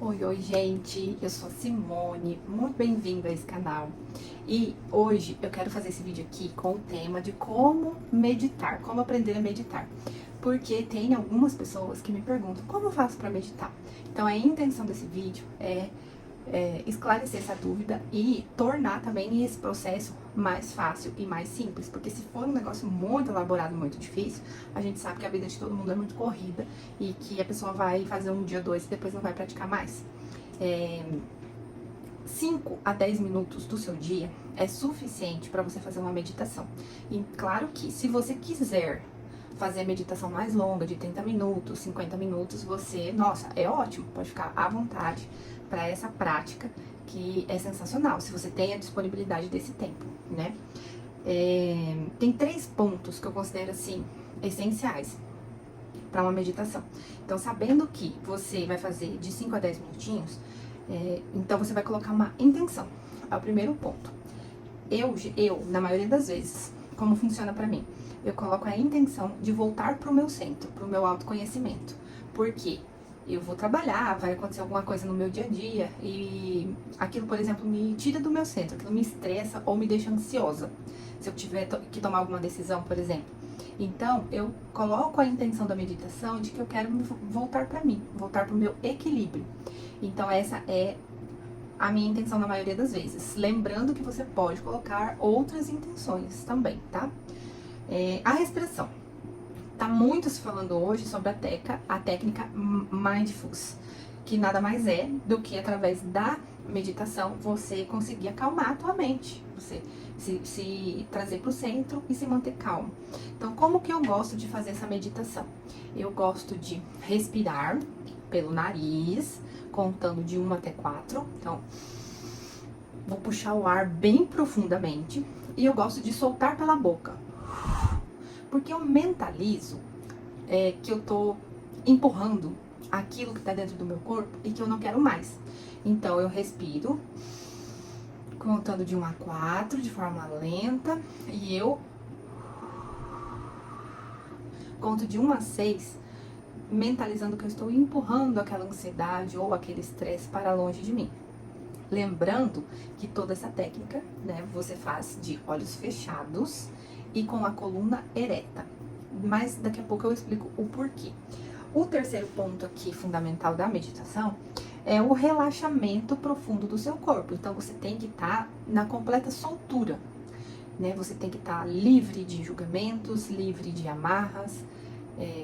Oi, oi, gente, eu sou a Simone, muito bem-vindo a esse canal. E hoje eu quero fazer esse vídeo aqui com o tema de como meditar, como aprender a meditar. Porque tem algumas pessoas que me perguntam como eu faço para meditar. Então a intenção desse vídeo é esclarecer essa dúvida e tornar também esse processo mais fácil e mais simples, porque se for um negócio muito elaborado, muito difícil, a gente sabe que a vida de todo mundo é muito corrida e que a pessoa vai fazer um dia, dois e depois não vai praticar mais. 5 a 10 minutos do seu dia é suficiente para você fazer uma meditação. E claro que se você quiser fazer a meditação mais longa, de 30 minutos, 50 minutos, nossa, é ótimo, pode ficar à vontade para essa prática que é sensacional, se você tem a disponibilidade desse tempo, né? Tem 3 pontos que eu considero, assim, essenciais para uma meditação. Então, sabendo que você vai fazer de 5 a 10 minutinhos, então você vai colocar uma intenção. É o primeiro ponto. Na maioria das vezes, como funciona pra mim? Eu coloco a intenção de voltar pro meu centro, pro meu autoconhecimento. Porque eu vou trabalhar, vai acontecer alguma coisa no meu dia a dia e aquilo, por exemplo, me tira do meu centro, aquilo me estressa ou me deixa ansiosa. Se eu tiver que tomar alguma decisão, por exemplo. Então, eu coloco a intenção da meditação de que eu quero voltar pra mim, voltar pro meu equilíbrio. Então, essa é a minha intenção na maioria das vezes. Lembrando que você pode colocar outras intenções também, tá? A respiração. Tá muito se falando hoje sobre a técnica Mindfulness, que nada mais é do que através da meditação você conseguir acalmar a tua mente, você se trazer para o centro e se manter calmo. Então, como que eu gosto de fazer essa meditação? Eu gosto de respirar pelo nariz, contando de 1 até 4. Então, vou puxar o ar bem profundamente e eu gosto de soltar pela boca. Porque eu mentalizo que eu tô empurrando aquilo que tá dentro do meu corpo e que eu não quero mais. Então, eu respiro, contando de 1 a 4, de forma lenta, e eu conto de 1 a 6, mentalizando que eu estou empurrando aquela ansiedade ou aquele estresse para longe de mim. Lembrando que toda essa técnica, né, você faz de olhos fechados e com a coluna ereta. Mas daqui a pouco eu explico o porquê. O terceiro ponto aqui fundamental da meditação é o relaxamento profundo do seu corpo. Então você tem que estar na completa soltura, né? Você tem que estar livre de julgamentos, livre de amarras,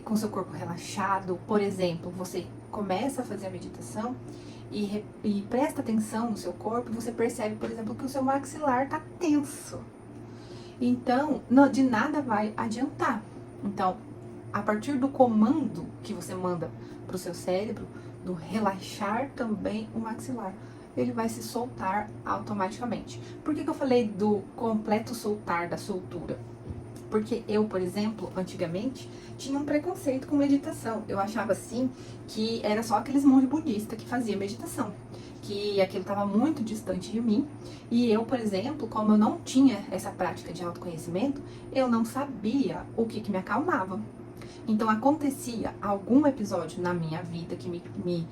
com seu corpo relaxado. Por exemplo, você começa a fazer a meditação e presta atenção no seu corpo, você percebe, por exemplo, que o seu maxilar tá tenso. Então, de nada vai adiantar. Então, a partir do comando que você manda para o seu cérebro, do relaxar também o maxilar, ele vai se soltar automaticamente. Por que eu falei do completo soltar, da soltura? Porque eu, por exemplo, antigamente, tinha um preconceito com meditação. Eu achava, assim, que era só aqueles monges budistas que faziam meditação. Que aquilo estava muito distante de mim. E eu, por exemplo, como eu não tinha essa prática de autoconhecimento, eu não sabia o que me acalmava. Então, acontecia algum episódio na minha vida que me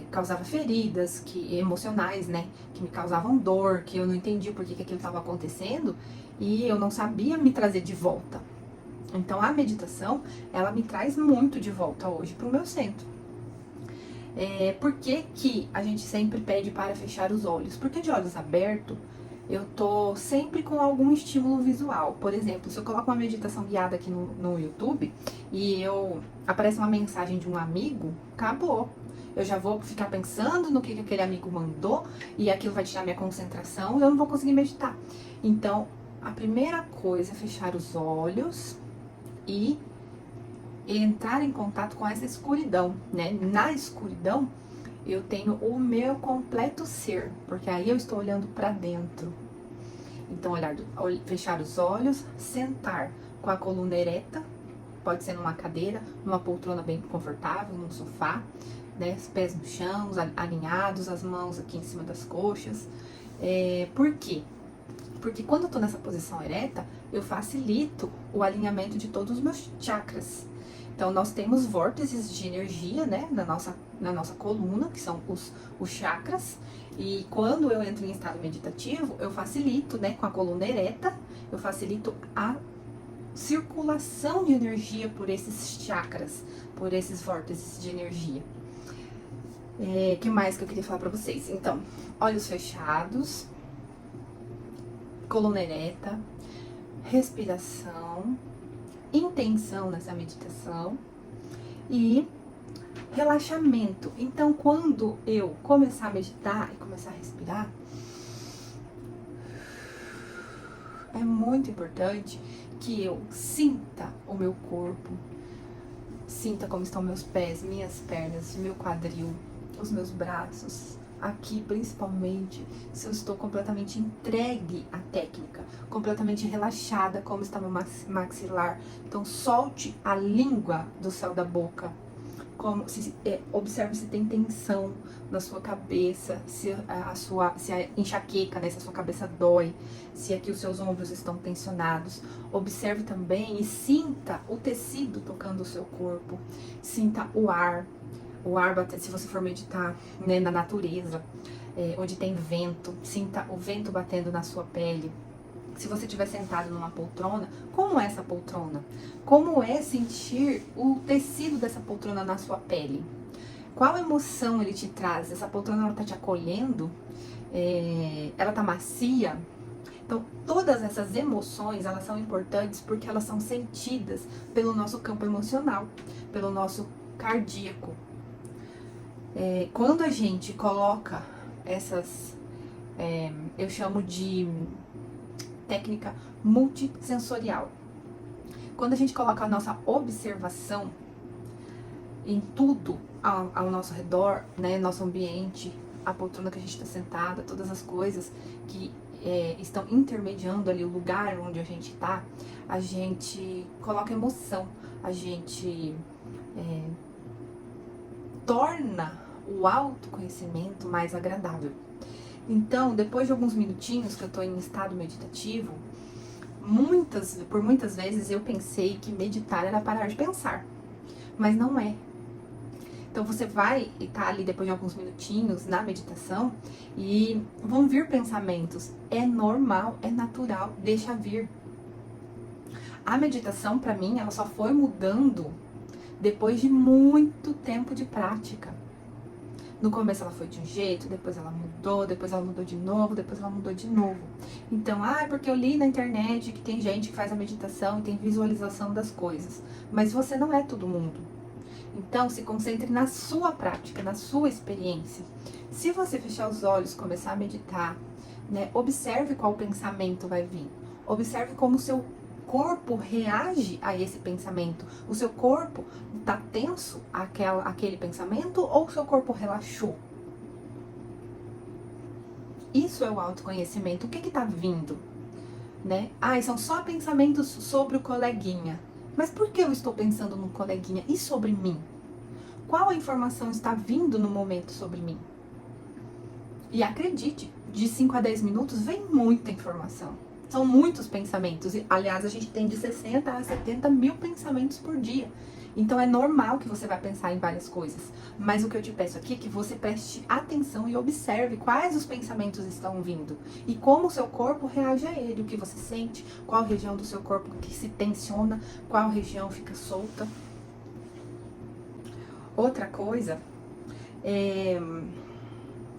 causava feridas emocionais, né? Que me causavam dor, que eu não entendia por que aquilo estava acontecendo e eu não sabia me trazer de volta. Então, a meditação, ela me traz muito de volta hoje para o meu centro. Por que a gente sempre pede para fechar os olhos? Porque de olhos abertos, eu tô sempre com algum estímulo visual. Por exemplo, se eu coloco uma meditação guiada aqui no YouTube e aparece uma mensagem de um amigo, acabou. Eu já vou ficar pensando no que aquele amigo mandou e aquilo vai tirar minha concentração e eu não vou conseguir meditar. Então, a primeira coisa é fechar os olhos e entrar em contato com essa escuridão, né? Na escuridão, eu tenho o meu completo ser, porque aí eu estou olhando para dentro. Então, fechar os olhos, sentar com a coluna ereta, pode ser numa cadeira, numa poltrona bem confortável, num sofá, né? Os pés no chão, alinhados, as mãos aqui em cima das coxas. Por quê? Porque quando eu tô nessa posição ereta, eu facilito o alinhamento de todos os meus chakras. Então, nós temos vórtices de energia, né, na nossa coluna, que são os chakras. E quando eu entro em estado meditativo, eu facilito, né, com a coluna ereta, eu facilito a circulação de energia por esses chakras, por esses vórtices de energia. Que mais que eu queria falar pra vocês? Então, olhos fechados, coluna ereta, respiração, intenção nessa meditação e relaxamento. Então, quando eu começar a meditar e começar a respirar, é muito importante que eu sinta o meu corpo, sinta como estão meus pés, minhas pernas, meu quadril, os meus braços, aqui principalmente, se eu estou completamente entregue à técnica, completamente relaxada, como está meu maxilar. Então, solte a língua do céu da boca. Observe se tem tensão na sua cabeça, se a enxaqueca, né, se a sua cabeça dói, se aqui os seus ombros estão tensionados. Observe também e sinta o tecido tocando o seu corpo, sinta o ar batendo, se você for meditar, né, na natureza, onde tem vento, sinta o vento batendo na sua pele. Se você estiver sentado numa poltrona, como é essa poltrona? Como é sentir o tecido dessa poltrona na sua pele? Qual emoção ele te traz? Essa poltrona, ela tá te acolhendo? Ela tá macia? Então, todas essas emoções, elas são importantes porque elas são sentidas pelo nosso campo emocional, pelo nosso cardíaco. Quando a gente coloca essas, eu chamo de técnica multissensorial. Quando a gente coloca a nossa observação em tudo ao nosso redor, né, nosso ambiente, a poltrona que a gente está sentada, todas as coisas que estão intermediando ali o lugar onde a gente está, a gente coloca emoção, a gente torna o autoconhecimento mais agradável. Então, depois de alguns minutinhos que eu estou em estado meditativo, por muitas vezes eu pensei que meditar era parar de pensar, mas não é. Então você vai estar ali depois de alguns minutinhos na meditação e vão vir pensamentos. É normal, é natural, deixa vir. A meditação, para mim, ela só foi mudando depois de muito tempo de prática. No começo ela foi de um jeito, depois ela mudou de novo, depois ela mudou de novo. Então, porque eu li na internet que tem gente que faz a meditação e tem visualização das coisas. Mas você não é todo mundo. Então, se concentre na sua prática, na sua experiência. Se você fechar os olhos, começar a meditar, né, observe qual pensamento vai vir. Observe como o seu corpo reage a esse pensamento. O seu corpo está tenso àquele pensamento ou o seu corpo relaxou? Isso é o autoconhecimento. O que está vindo? Né? São só pensamentos sobre o coleguinha. Mas por que eu estou pensando no coleguinha? E sobre mim? Qual a informação está vindo no momento sobre mim? E acredite, de 5 a 10 minutos vem muita informação. São muitos pensamentos. Aliás, a gente tem de 60 a 70 mil pensamentos por dia. Então é normal que você vai pensar em várias coisas. Mas o que eu te peço aqui é que você preste atenção e observe quais os pensamentos estão vindo. E como o seu corpo reage a ele. O que você sente, qual região do seu corpo que se tensiona, qual região fica solta. Outra coisa,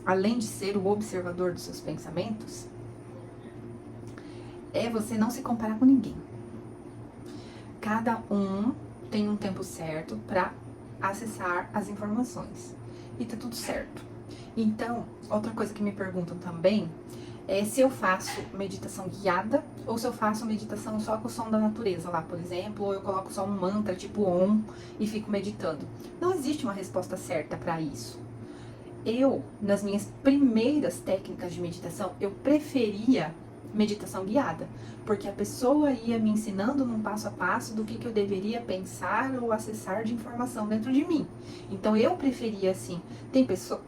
além de ser o observador dos seus pensamentos, é você não se comparar com ninguém. Cada um tem um tempo certo para acessar as informações. E tá tudo certo. Então, outra coisa que me perguntam também é se eu faço meditação guiada ou se eu faço meditação só com o som da natureza lá, por exemplo, ou eu coloco só um mantra tipo Om e fico meditando. Não existe uma resposta certa para isso. Nas minhas primeiras técnicas de meditação, eu preferia meditação guiada, porque a pessoa ia me ensinando num passo a passo do que eu deveria pensar ou acessar de informação dentro de mim. Então eu preferia assim. Tem pessoas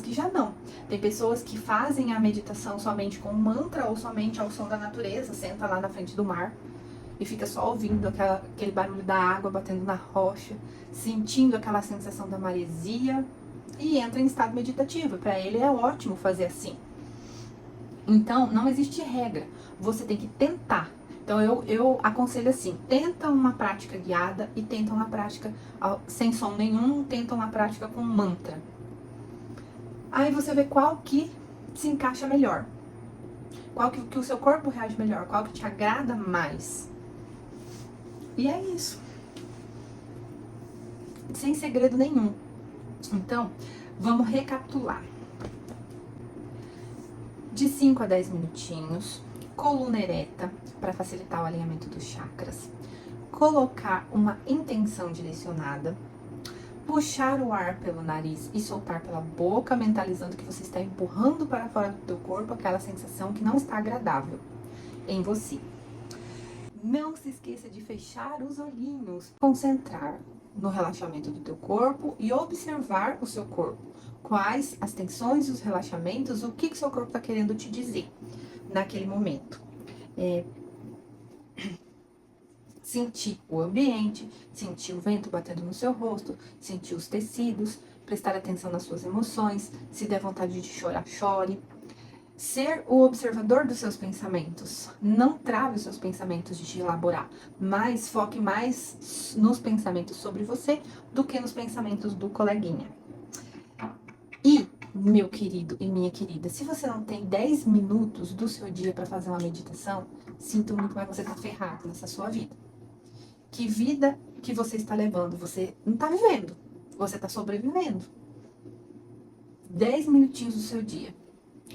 que já não. Tem pessoas que fazem a meditação somente com um mantra ou somente ao som da natureza, senta lá na frente do mar e fica só ouvindo aquele barulho da água batendo na rocha, sentindo aquela sensação da maresia e entra em estado meditativo. Para ele é ótimo fazer assim. Então, não existe regra, você tem que tentar. Então, eu aconselho assim, tenta uma prática guiada e tenta uma prática sem som nenhum, tenta uma prática com mantra. Aí você vê qual que se encaixa melhor, qual que o seu corpo reage melhor, qual que te agrada mais. E é isso. Sem segredo nenhum. Então, vamos recapitular. De 5 a 10 minutinhos, coluna ereta, para facilitar o alinhamento dos chakras. Colocar uma intenção direcionada. Puxar o ar pelo nariz e soltar pela boca, mentalizando que você está empurrando para fora do teu corpo aquela sensação que não está agradável em você. Não se esqueça de fechar os olhinhos, concentrar no relaxamento do teu corpo e observar o seu corpo. Quais as tensões, os relaxamentos, o que o seu corpo está querendo te dizer naquele momento. Sentir o ambiente, sentir o vento batendo no seu rosto, sentir os tecidos, prestar atenção nas suas emoções, se der vontade de chorar, chore. Ser o observador dos seus pensamentos. Não trave os seus pensamentos de elaborar, mas foque mais nos pensamentos sobre você do que nos pensamentos do coleguinha. E, meu querido e minha querida, se você não tem 10 minutos do seu dia para fazer uma meditação, sinto muito, mas você tá ferrado nessa sua vida. Que vida que você está levando? Você não tá vivendo, você tá sobrevivendo. 10 minutinhos do seu dia.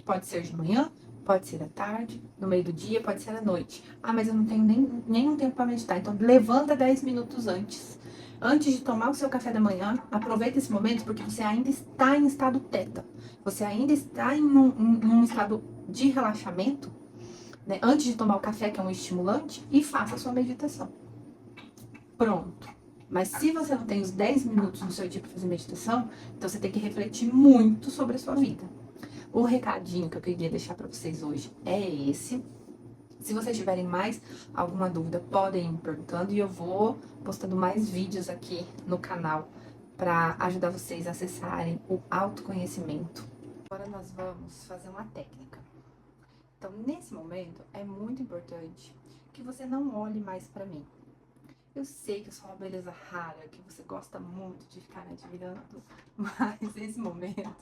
Pode ser de manhã, pode ser à tarde, no meio do dia, pode ser à noite. Ah, mas eu não tenho nenhum tempo para meditar. Então, levanta 10 minutos antes. Antes de tomar o seu café da manhã, aproveita esse momento porque você ainda está em estado teta. Você ainda está em um estado de relaxamento, né? Antes de tomar o café, que é um estimulante, e faça a sua meditação. Pronto. Mas se você não tem os 10 minutos no seu dia para fazer meditação, então você tem que refletir muito sobre a sua vida. O recadinho que eu queria deixar para vocês hoje é esse. Se vocês tiverem mais alguma dúvida, podem ir me perguntando e eu vou postando mais vídeos aqui no canal para ajudar vocês a acessarem o autoconhecimento. Agora nós vamos fazer uma técnica. Então, nesse momento, é muito importante que você não olhe mais para mim. Eu sei que eu sou uma beleza rara, que você gosta muito de ficar me admirando, mas esse momento,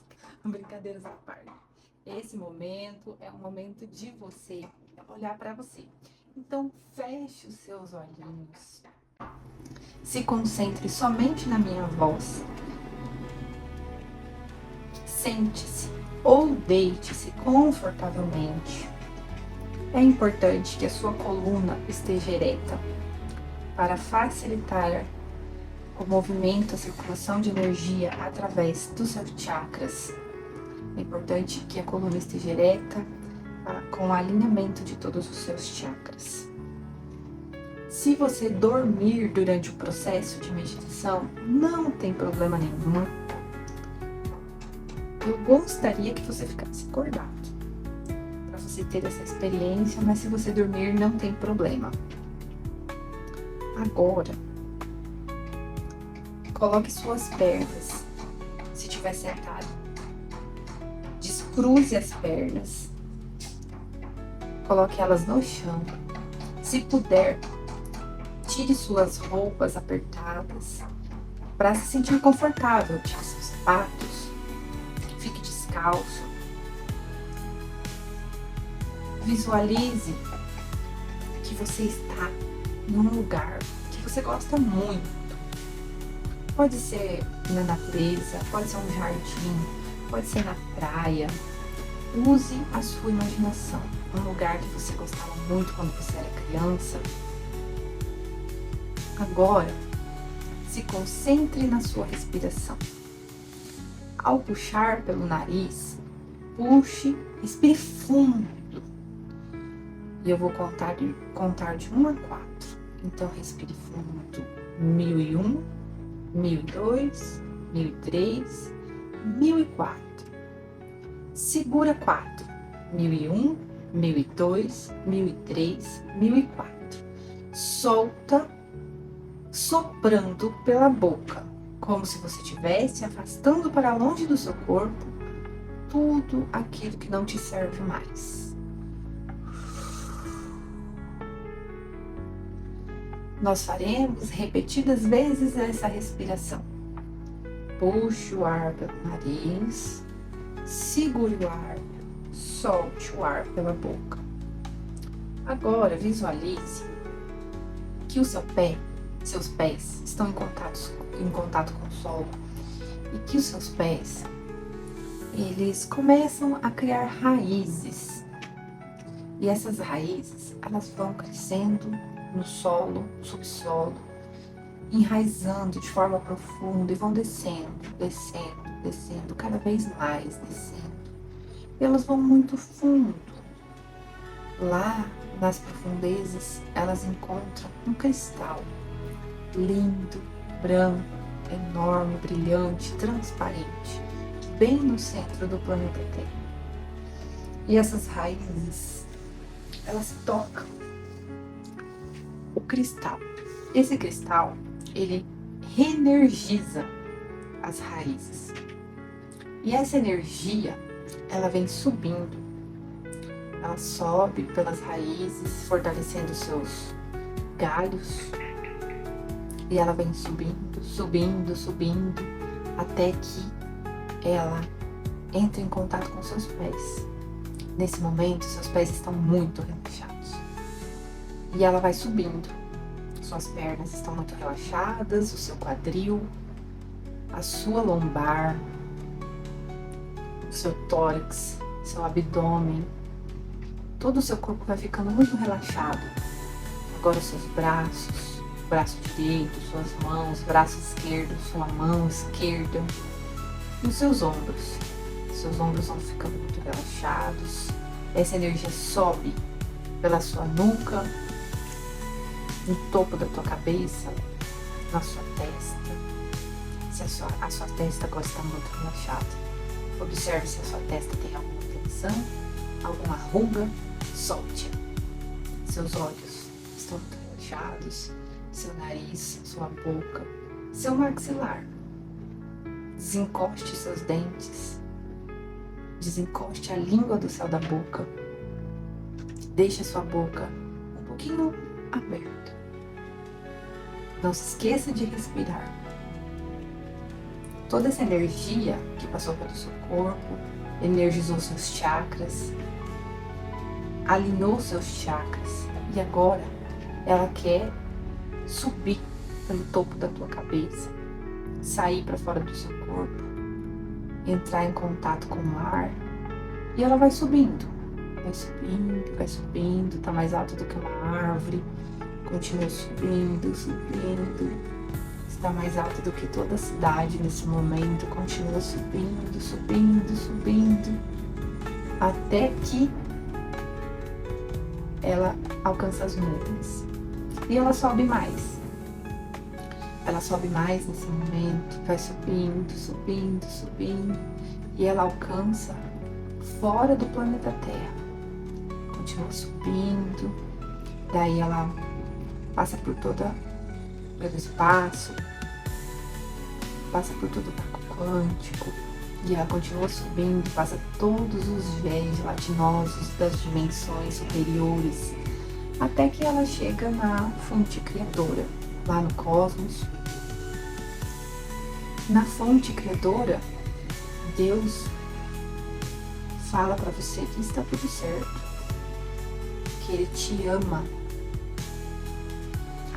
brincadeiras à parte, esse momento é um momento de você olhar para você. Então, feche os seus olhinhos, se concentre somente na minha voz, sente-se ou deite-se confortavelmente. É importante que a sua coluna esteja ereta, para facilitar o movimento, a circulação de energia através dos seus chakras. É importante que a coluna esteja ereta, com o alinhamento de todos os seus chakras. Se você dormir durante o processo de meditação, não tem problema nenhum. Eu gostaria que você ficasse acordado, para você ter essa experiência, mas se você dormir, não tem problema. Agora, coloque suas pernas, se estiver sentado. Descruze as pernas. Coloque elas no chão. Se puder, tire suas roupas apertadas para se sentir confortável. Tire seus sapatos. Fique descalço. Visualize que você está num lugar que você gosta muito. Pode ser na natureza, pode ser um jardim, pode ser na praia. Use a sua imaginação. Um lugar que você gostava muito quando você era criança. Agora, se concentre na sua respiração. Ao puxar pelo nariz, puxe, respire fundo. E eu vou contar de 1 a 4. Então, respire fundo. 1001, 1002, 1003, 1004. Segura 4. 1001, 1002, 1003, 1004. solta, soprando pela boca, como se você estivesse afastando para longe do seu corpo tudo aquilo que não te serve mais. Nós faremos repetidas vezes essa respiração. Puxe o ar pelo nariz, segure o ar, solte o ar pela boca. Agora visualize que o seu pé, seus pés estão em contato com o solo e que os seus pés, eles começam a criar raízes. E essas raízes, elas vão crescendo no solo, subsolo, enraizando de forma profunda e vão descendo, cada vez mais descendo. E elas vão muito fundo. Lá nas profundezas, elas encontram um cristal lindo, branco, enorme, brilhante, transparente, bem no centro do planeta Terra. E essas raízes, elas tocam o cristal. Esse cristal, ele reenergiza as raízes. E essa energia, ela vem subindo. Ela sobe pelas raízes, fortalecendo seus galhos. E ela vem subindo, até que ela entra em contato com seus pés. Nesse momento, seus pés estão muito relaxados. E ela vai subindo. Suas pernas estão muito relaxadas, o seu quadril, a sua lombar, o seu tórax, seu abdômen. Todo o seu corpo vai ficando muito relaxado. Agora os seus braços, braço direito, suas mãos, braço esquerdo, sua mão esquerda. E os seus ombros. Seus ombros vão ficando muito relaxados. Essa energia sobe pela sua nuca, no topo da tua cabeça, na sua testa. Se a sua testa agora está muito relaxada. Observe se a sua testa tem alguma tensão, alguma ruga, solte. Seus olhos estão muito relaxados, seu nariz, sua boca, seu maxilar. Desencoste seus dentes, desencoste a língua do céu da boca. Deixe a sua boca um pouquinho aberta. Não se esqueça de respirar. Toda essa energia que passou pelo seu corpo energizou seus chakras, alinhou seus chakras e agora ela quer subir pelo topo da tua cabeça, sair para fora do seu corpo, entrar em contato com o ar e ela vai subindo, tá mais alto do que uma árvore. Continua subindo, está mais alto do que toda a cidade nesse momento. Continua subindo, até que ela alcança as nuvens. E ela sobe mais. Ela sobe mais nesse momento, vai subindo, e ela alcança fora do planeta Terra. Continua subindo, daí ela passa pelo espaço, passa por todo o vácuo quântico, e ela continua subindo, passa todos os véus gelatinosos das dimensões superiores, até que ela chega na fonte criadora, lá no cosmos. Na fonte criadora, Deus fala para você que está tudo certo, que Ele te ama,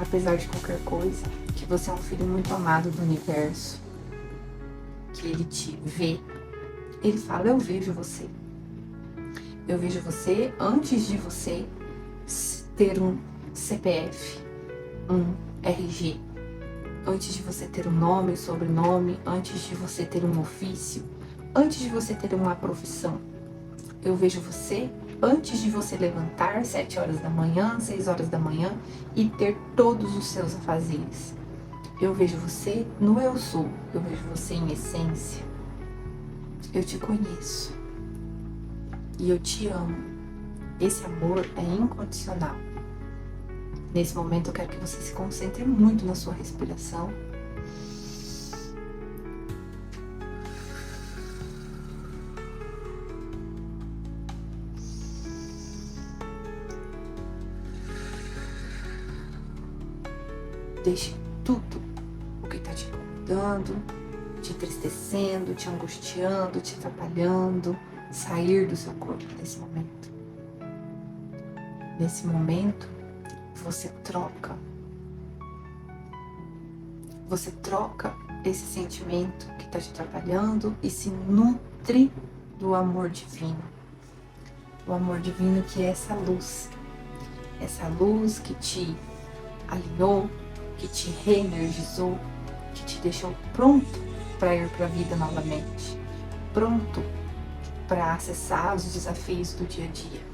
apesar de qualquer coisa, que você é um filho muito amado do universo, que Ele te vê. Ele fala: eu vejo você. Eu vejo você antes de você ter um CPF, um RG, antes de você ter um nome, sobrenome, antes de você ter um ofício, antes de você ter uma profissão. Eu vejo você antes de você levantar 7 horas da manhã, 6 horas da manhã e ter todos os seus afazeres. Eu vejo você no eu sou, eu vejo você em essência. Eu te conheço e eu te amo. Esse amor é incondicional. Nesse momento eu quero que você se concentre muito na sua respiração. Deixe tudo o que está te incomodando, te entristecendo, te angustiando, te atrapalhando, sair do seu corpo nesse momento. Nesse momento, você troca esse sentimento que está te atrapalhando e se nutre do amor divino. O amor divino que é essa luz que te alinhou, que te reenergizou, que te deixou pronto para ir para a vida novamente, pronto para acessar os desafios do dia a dia.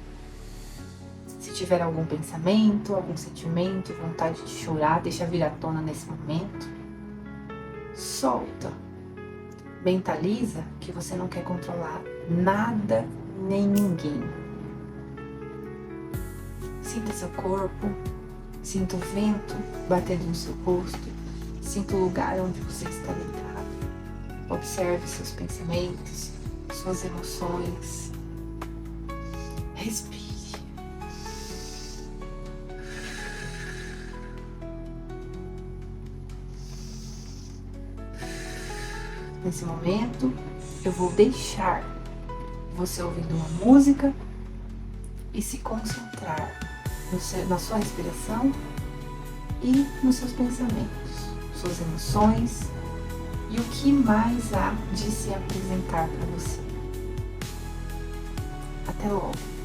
Se tiver algum pensamento, algum sentimento, vontade de chorar, deixa vir à tona nesse momento. Solta. Mentaliza que você não quer controlar nada nem ninguém. Sinta seu corpo, sinta o vento batendo no seu rosto, sinta o lugar onde você está deitado. Observe seus pensamentos, suas emoções. Respire. Nesse momento, eu vou deixar você ouvindo uma música e se concentrar na sua respiração e nos seus pensamentos, suas emoções e o que mais há de se apresentar para você. Até logo!